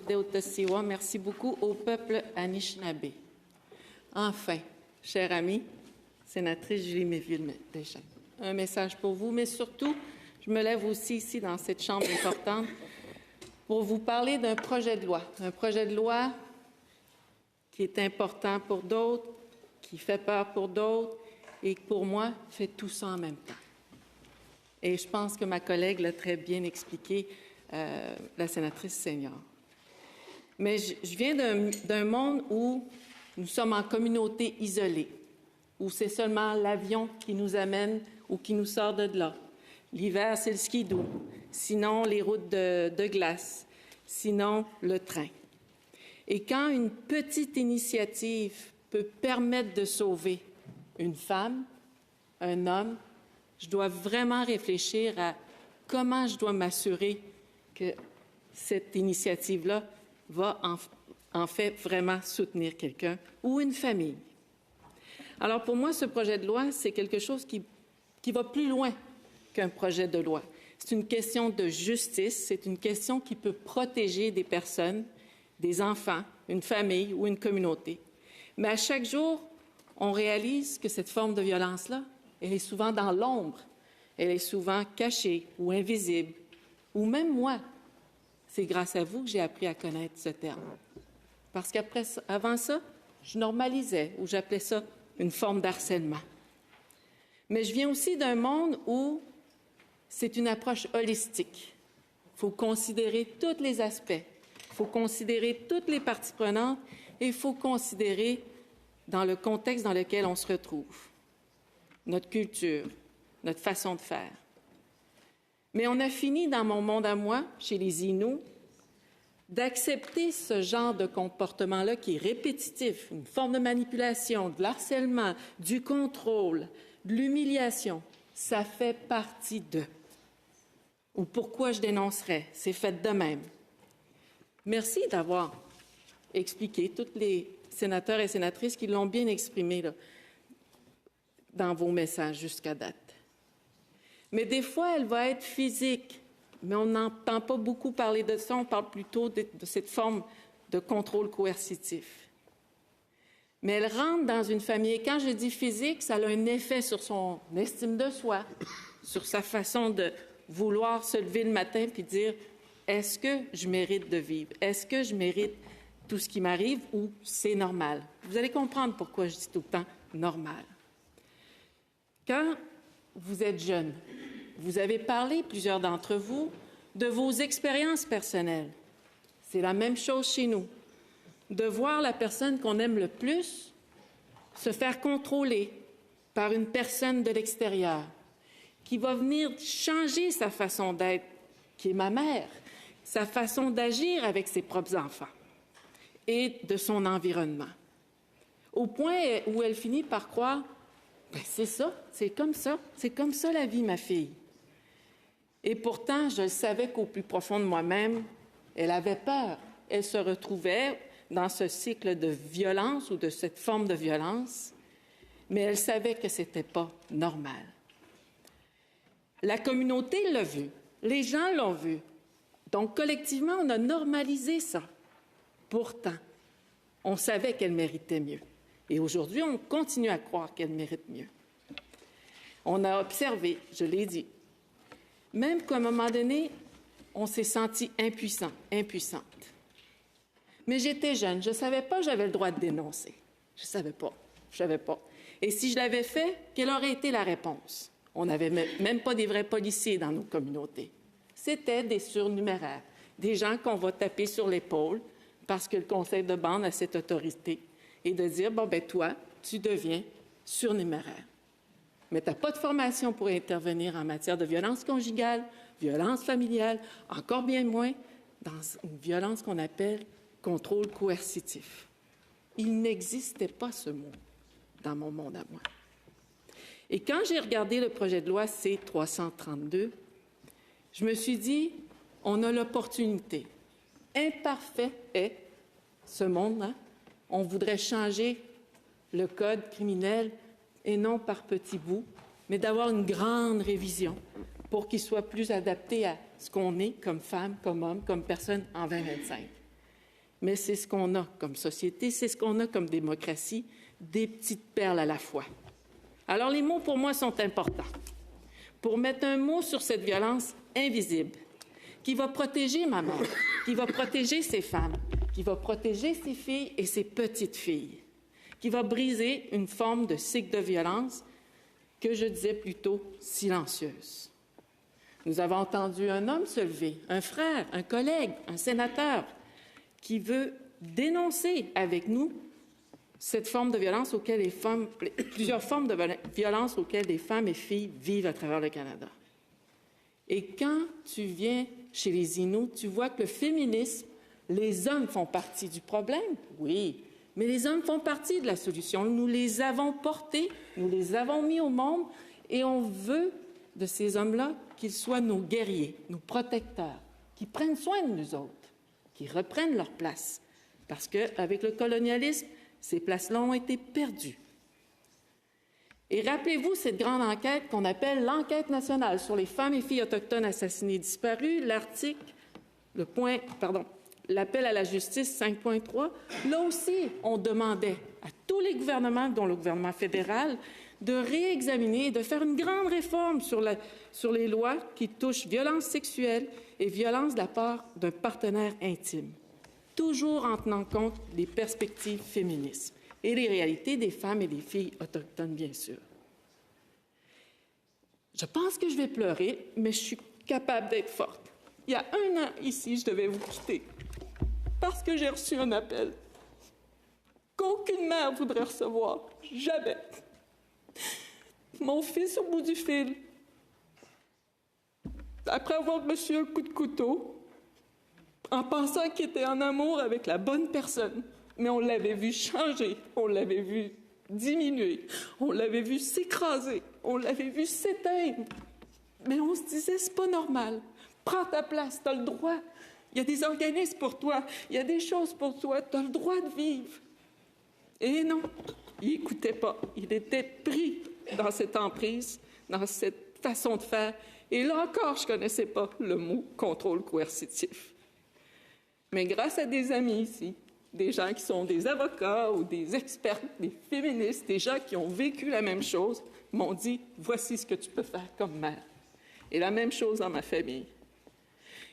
d'Haute-Ottawa. Merci beaucoup au peuple Anishinaabe. Enfin, chère amie, sénatrice Julie Méville-Deschamps, un message pour vous, mais surtout, je me lève aussi ici dans cette chambre importante pour vous parler d'un projet de loi. Un projet de loi qui est important pour d'autres, qui fait peur pour d'autres et qui, pour moi, fait tout ça en même temps. Et je pense que ma collègue l'a très bien expliqué, la sénatrice senior. Mais je viens d'un monde où nous sommes en communauté isolée, où c'est seulement l'avion qui nous amène ou qui nous sort de là. L'hiver, c'est le skidoo, sinon les routes de glace, sinon le train. Et quand une petite initiative peut permettre de sauver une femme, un homme, je dois vraiment réfléchir à comment je dois m'assurer que cette initiative-là va en fait vraiment soutenir quelqu'un ou une famille. Alors pour moi, ce projet de loi, c'est quelque chose qui va plus loin qu'un projet de loi. C'est une question de justice, c'est une question qui peut protéger des personnes, des enfants, une famille ou une communauté. Mais à chaque jour, on réalise que cette forme de violence-là, elle est souvent dans l'ombre, elle est souvent cachée ou invisible, ou même moi. C'est grâce à vous que j'ai appris à connaître ce terme. Parce qu'avant ça, je normalisais ou j'appelais ça une forme d'harcèlement. Mais je viens aussi d'un monde où c'est une approche holistique. Il faut considérer tous les aspects, il faut considérer toutes les parties prenantes et il faut considérer dans le contexte dans lequel on se retrouve, notre culture, notre façon de faire. Mais on a fini dans mon monde à moi, chez les Inuits, d'accepter ce genre de comportement-là qui est répétitif, une forme de manipulation, de l'harcèlement, du contrôle, de l'humiliation. Ça fait partie d'eux. Ou pourquoi je dénoncerais? C'est fait de même. Merci d'avoir expliqué, tous les sénateurs et sénatrices qui l'ont bien exprimé là, dans vos messages jusqu'à date. Mais des fois, elle va être physique. Mais on n'entend pas beaucoup parler de ça, on parle plutôt de cette forme de contrôle coercitif. Mais elle rentre dans une famille, et quand je dis physique, ça a un effet sur son estime de soi, sur sa façon de vouloir se lever le matin puis dire « Est-ce que je mérite de vivre? Est-ce que je mérite tout ce qui m'arrive ou c'est normal? » Vous allez comprendre pourquoi je dis tout le temps « normal ». Quand vous êtes jeune, vous avez parlé, plusieurs d'entre vous, de vos expériences personnelles. C'est la même chose chez nous. De voir la personne qu'on aime le plus se faire contrôler par une personne de l'extérieur qui va venir changer sa façon d'être, qui est ma mère, sa façon d'agir avec ses propres enfants et de son environnement. Au point où elle finit par croire « c'est ça, c'est comme ça la vie, ma fille ». Et pourtant, je savais qu'au plus profond de moi-même, elle avait peur. Elle se retrouvait dans ce cycle de violence ou de cette forme de violence, mais elle savait que ce n'était pas normal. La communauté l'a vu, les gens l'ont vu. Donc, collectivement, on a normalisé ça. Pourtant, on savait qu'elle méritait mieux. Et aujourd'hui, on continue à croire qu'elle mérite mieux. On a observé, je l'ai dit, même qu'à un moment donné, on s'est senti impuissant, impuissante. Mais j'étais jeune, je ne savais pas que j'avais le droit de dénoncer. Je ne savais pas. Et si je l'avais fait, quelle aurait été la réponse? On n'avait même pas des vrais policiers dans nos communautés. C'était des surnuméraires, des gens qu'on va taper sur l'épaule parce que le conseil de bande a cette autorité et de dire, bon, ben toi, tu deviens surnuméraire. Mais tu n'as pas de formation pour intervenir en matière de violence conjugale, violence familiale, encore bien moins dans une violence qu'on appelle contrôle coercitif. Il n'existait pas ce mot dans mon monde à moi. Et quand j'ai regardé le projet de loi C-332, je me suis dit, on a l'opportunité. Imparfait est ce monde, hein? On voudrait changer le code criminel et non par petits bouts, mais d'avoir une grande révision pour qu'il soit plus adapté à ce qu'on est comme femme, comme homme, comme personne en 2025. mais c'est ce qu'on a comme société, c'est ce qu'on a comme démocratie, des petites perles à la fois. Alors les mots pour moi sont importants. Pour mettre un mot sur cette violence invisible, qui va protéger ma mère, qui va protéger ces femmes, qui va protéger ses filles et ses petites filles, qui va briser une forme de cycle de violence que je disais plutôt silencieuse. Nous avons entendu un homme se lever, un frère, un collègue, un sénateur, qui veut dénoncer avec nous cette forme de violence auquel les femmes, plusieurs formes de violence auxquelles les femmes et filles vivent à travers le Canada. Et quand tu viens chez les Inuits, tu vois que le féminisme, les hommes font partie du problème, oui, mais les hommes font partie de la solution. Nous les avons portés, nous les avons mis au monde et on veut de ces hommes-là qu'ils soient nos guerriers, nos protecteurs, qui prennent soin de nous autres, qui reprennent leur place. Parce qu'avec le colonialisme, ces places-là ont été perdues. Et rappelez-vous cette grande enquête qu'on appelle l'enquête nationale sur les femmes et filles autochtones assassinées et disparues, l'appel à la justice 5.3. Là aussi, on demandait à tous les gouvernements, dont le gouvernement fédéral, de réexaminer et de faire une grande réforme sur les lois qui touchent violence sexuelle et violence de la part d'un partenaire intime, toujours en tenant compte des perspectives féministes et les réalités des femmes et des filles autochtones, bien sûr. Je pense que je vais pleurer, mais je suis capable d'être forte. Il y a 1 an, ici, je devais vous quitter parce que j'ai reçu un appel qu'aucune mère voudrait recevoir. Jamais. Mon fils au bout du fil, après avoir reçu un coup de couteau, en pensant qu'il était en amour avec la bonne personne, mais on l'avait vu changer, on l'avait vu diminuer, on l'avait vu s'écraser, on l'avait vu s'éteindre. Mais on se disait, c'est pas normal. Prends ta place, tu as le droit. Il y a des organismes pour toi, il y a des choses pour toi, tu as le droit de vivre. Et non, il n'écoutait pas. Il était pris dans cette emprise, dans cette façon de faire. Et là encore, je ne connaissais pas le mot contrôle coercitif. Mais grâce à des amis ici, des gens qui sont des avocats ou des experts, des féministes, des gens qui ont vécu la même chose, m'ont dit « Voici ce que tu peux faire comme mère. » Et la même chose dans ma famille.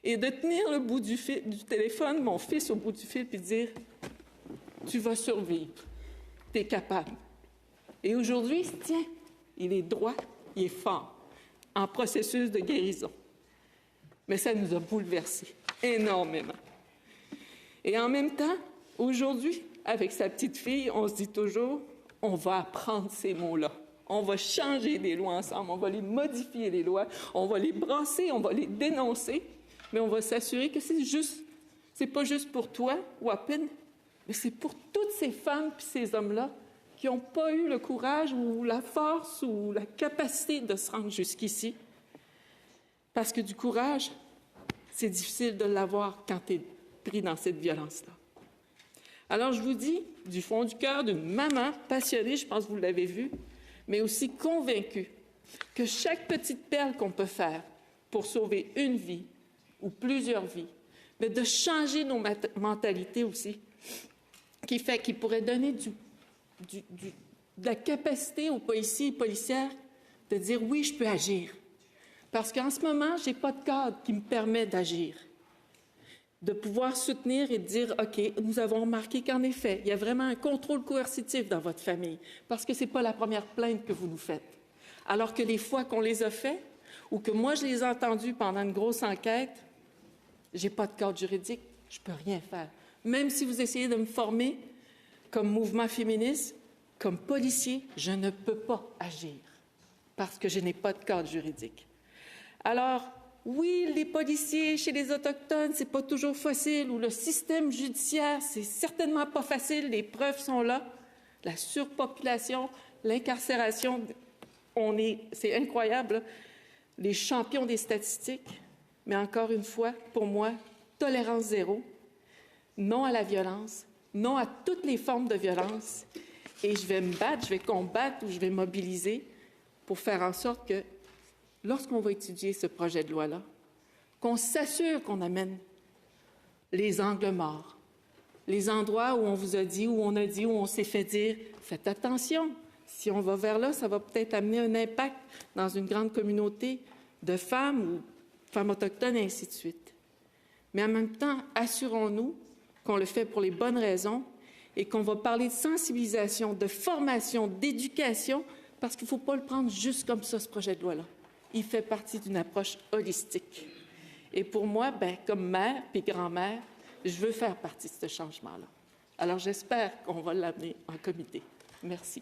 Et de tenir le bout du téléphone, mon fils au bout du fil, puis dire « Tu vas survivre. Tu es capable. » Et aujourd'hui, il se tient. Il est droit, il est fort, en processus de guérison. Mais ça nous a bouleversés énormément. Et en même temps, aujourd'hui, avec sa petite fille, on se dit toujours, on va apprendre ces mots-là. On va changer des lois ensemble, on va les modifier, les lois, on va les brasser, on va les dénoncer, mais on va s'assurer que c'est pas juste pour toi, Wapin, mais c'est pour toutes ces femmes et ces hommes-là qui n'ont pas eu le courage ou la force ou la capacité de se rendre jusqu'ici. Parce que du courage, c'est difficile de l'avoir quand tu es pris dans cette violence-là. Alors, je vous dis, du fond du cœur, d'une maman passionnée, je pense que vous l'avez vu, mais aussi convaincue que chaque petite perle qu'on peut faire pour sauver une vie ou plusieurs vies, mais de changer nos mentalités aussi, qui pourrait donner de la capacité aux policiers et policières de dire « oui, je peux agir ». Parce qu'en ce moment, je n'ai pas de cadre qui me permet d'agir, de pouvoir soutenir et de dire « OK, nous avons remarqué qu'en effet, il y a vraiment un contrôle coercitif dans votre famille, parce que ce n'est pas la première plainte que vous nous faites. » Alors que les fois qu'on les a fait, ou que moi je les ai entendus pendant une grosse enquête, je n'ai pas de cadre juridique, je ne peux rien faire. Même si vous essayez de me former comme mouvement féministe, comme policier, je ne peux pas agir parce que je n'ai pas de cadre juridique. Alors, oui, les policiers chez les Autochtones, c'est pas toujours facile, ou le système judiciaire, c'est certainement pas facile, les preuves sont là. La surpopulation, l'incarcération, c'est incroyable, les champions des statistiques. Mais encore une fois, pour moi, tolérance zéro, non à la violence, non à toutes les formes de violence. Et je vais me battre, je vais combattre ou je vais mobiliser pour faire en sorte que lorsqu'on va étudier ce projet de loi-là, qu'on s'assure qu'on amène les angles morts, les endroits où on vous a dit, où on s'est fait dire, faites attention. Si on va vers là, ça va peut-être amener un impact dans une grande communauté de femmes ou femmes autochtones, et ainsi de suite. Mais en même temps, assurons-nous qu'on le fait pour les bonnes raisons et qu'on va parler de sensibilisation, de formation, d'éducation, parce qu'il ne faut pas le prendre juste comme ça, ce projet de loi-là. Il fait partie d'une approche holistique. Et pour moi, comme mère puis grand-mère, je veux faire partie de ce changement-là. Alors, j'espère qu'on va l'amener en comité. Merci.